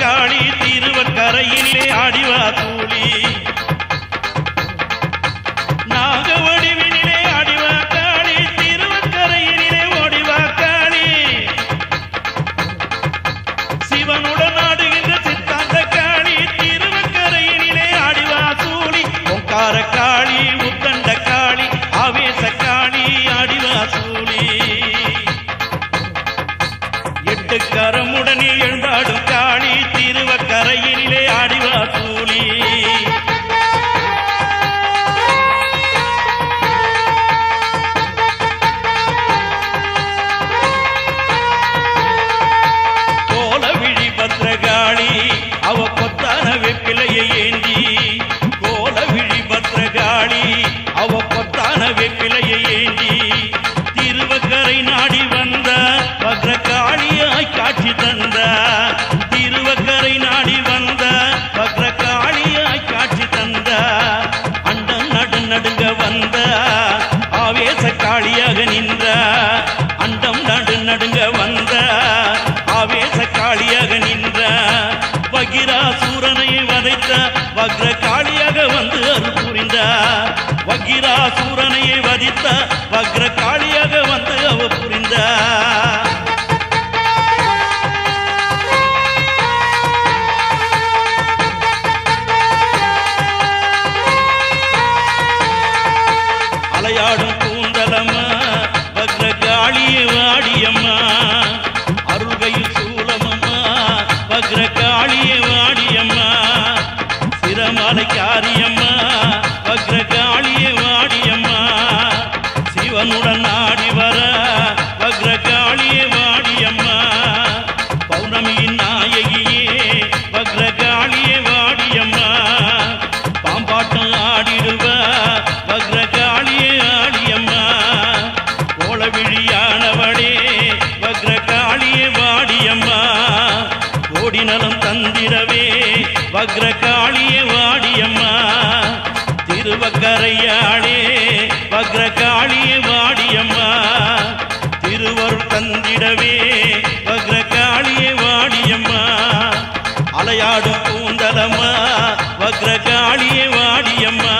காளி திருவக்கரையிலே ஆடிவா தூளி நாக வடிவினிலே ஆடிவா காளி திருவக்கரையினிலே ஓடிவா காளி சிவனுடன் ஆடுகின்ற சித்தாந்த காளி திருவக்கரையினிலே ஆடிவா சூளி ஓங்கார காளி உத்தண்ட காளி ஆவேச காளி ஆடிவா சூளி எட்டு கரமுடனே எழுந்தாடும் காளி திருவக்கரையினிலே ஆடிவா சூளி கோலவிழி பத்ரகாளி அவ பொத்தான வெப்பிலையை ஏந்தி கோலவிழி பத்ரகாளி அவ பொத்தான வெப்பிலையை ஏந்தி திருவக்கரை நாடி வந்த பத்ரகாளியாய் காட்சி தந்த திருவக்கரை நாடி வந்த பத்ரகாளியாய் காட்சி தந்த அண்டம் நடுங்க வந்த ஆவேச காளியாக நின்ற அண்டம் நடுங்க வந்த ஆவேச காளியாக நின்ற வகிராசூரனை வதைத்த வக்ர காளியாக வந்து அருள் புரிந்த வகிராசூரனை வதித்த வக்ர காளியாக வந்து அவ புரிந்த அலையாடும் கூந்தலம்மா வக்ர காளியே வாடியம்மா அருள்கையில் சூலமம்மா வக்ர காளியே வாடியம்மா சிரமலை காரியம்மா வக்ர காளியே வாடியம்மா சிவனுடன் ஆடி வர வக்ர காளியே வாடியம்மா பௌர்ணமியின் நாயகியே வக்ர காளியே வாடியம்மா பாம்பாட்டம் ஆடிடுவ வக்ர காளியே ஆடியம்மா கோலவிழியானவளே வக்ர காளியே வாடியம்மா கோடி நலம் தந்திரவே வக்ர காளியே வாடியம்மா திருவக்கரையாளே வக்ர காளியே வாடியம்மா திருவருள் தந்திடவே வக்ர காளியே வாடியம்மா அலையாடும் கூந்தலம்மா வக்ர காளியே வாடியம்மா